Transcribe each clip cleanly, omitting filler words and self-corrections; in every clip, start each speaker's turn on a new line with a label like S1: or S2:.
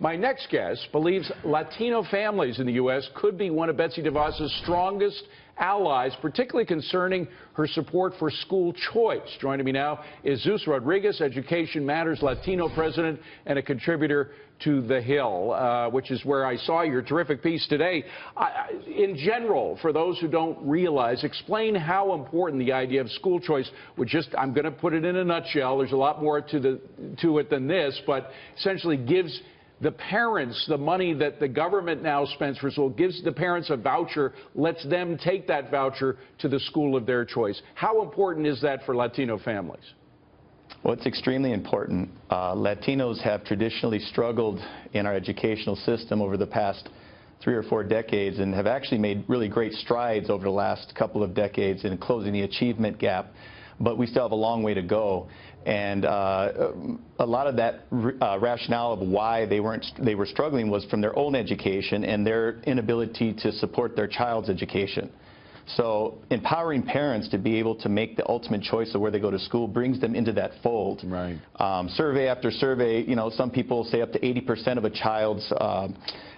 S1: My next guest believes Latino families in the U.S. could be one of Betsy DeVos' strongest allies, particularly concerning her support for school choice. Joining me now is Zeus Rodriguez, Education Matters Latino President and a contributor to The Hill, which is where I saw your terrific piece today. In general, for those who don't realize, explain how important the idea of school choice would just, I'm going to put it in a nutshell, there's a lot more to it than this, but essentially gives the parents the money that the government now spends for school, gives the parents a voucher, lets them take that voucher to the school of their choice. How important is that for Latino families?
S2: Well, it's extremely important. Latinos have traditionally struggled in our educational system over the past 3 or 4 decades and have actually made really great strides over the last couple of decades in closing the achievement gap. But we still have a long way to go. And a lot of that rationale of why they were struggling was from their own education and their inability to support their child's education. So empowering parents to be able to make the ultimate choice of where they go to school brings them into that fold.
S1: Right.
S2: Survey after survey, you know, some people say up to 80% of a child's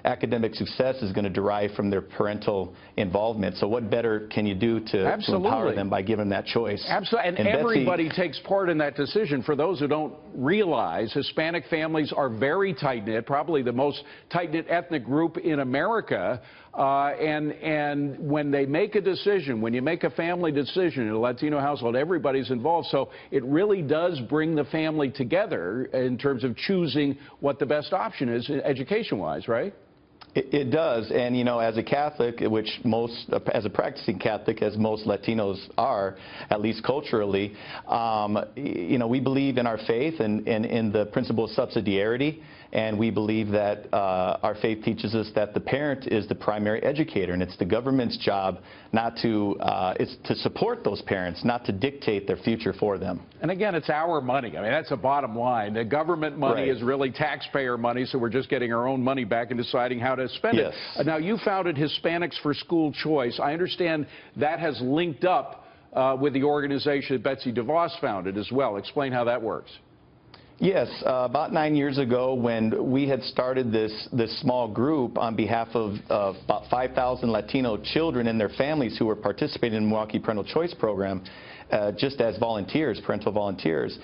S2: academic success is going to derive from their parental involvement. So what better can you do to empower them by giving them that choice?
S1: Absolutely. And everybody takes part in that decision. For those who don't realize, Hispanic families are very tight-knit, probably the most tight-knit ethnic group in America. And when they make a decision, when you make a family decision in a Latino household, everybody's involved. So it really does bring the family together in terms of choosing what the best option is education-wise, right?
S2: It does, and you know, as a Catholic, which as a practicing Catholic, as most Latinos are, at least culturally, you know, we believe in our faith and in the principle of subsidiarity, and we believe that our faith teaches us that the parent is the primary educator, and it's the government's job not to, it's to support those parents, not to dictate their future for them.
S1: And again, it's our money. I mean, that's the bottom line. The government money is really taxpayer money, so we're just getting our own money back and deciding how to spend it. Now, you founded Hispanics for School Choice. I understand that has linked up with the organization that Betsy DeVos founded as well. Explain how that works.
S2: Yes, about 9 years ago, when we had started this small group on behalf of about 5,000 Latino children and their families who were participating in the Milwaukee Parental Choice Program, just as volunteers, parental volunteers,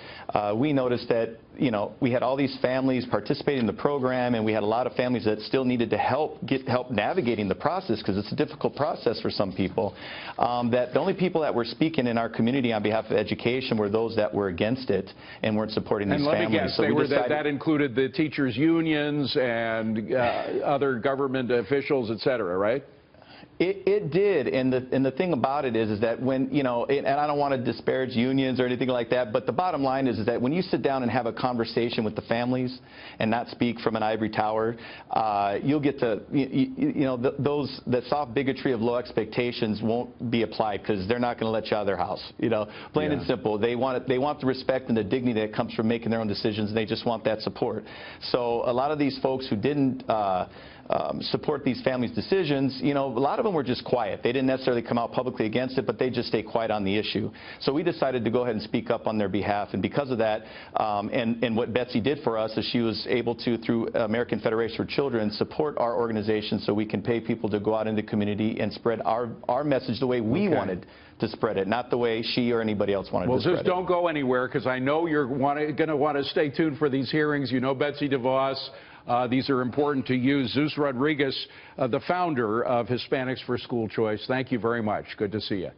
S2: we noticed that, you know, we had all these families participating in the program, and we had a lot of families that still needed to get help navigating the process, because it's a difficult process for some people. That the only people that were speaking in our community on behalf of education were those that were against it and weren't supporting these families.
S1: And let me guess, so that included the teachers' unions and other government officials, et cetera, right?
S2: It did, and the thing about it is that when, you know, and I don't want to disparage unions or anything like that, but the bottom line is that when you sit down and have a conversation with the families and not speak from an ivory tower, you'll get to, you know, that soft bigotry of low expectations won't be applied, because they're not going to let you out of their house, you know, plain and simple. They want the respect and the dignity that comes from making their own decisions, and they just want that support. So a lot of these folks who didn't support these families' decisions, you know, a lot of them were just quiet. They didn't necessarily come out publicly against it, but they just stayed quiet on the issue. So we decided to go ahead and speak up on their behalf, and because of that, and what Betsy did for us is she was able to, through American Federation for Children, support our organization so we can pay people to go out in the community and spread our message the way we wanted to spread it, not the way she or anybody else wanted to spread it.
S1: Well, just don't go anywhere, because I know you're going to want to stay tuned for these hearings. You know Betsy DeVos. These are important to you. Zeus Rodriguez, the founder of Hispanics for School Choice, thank you very much. Good to see you.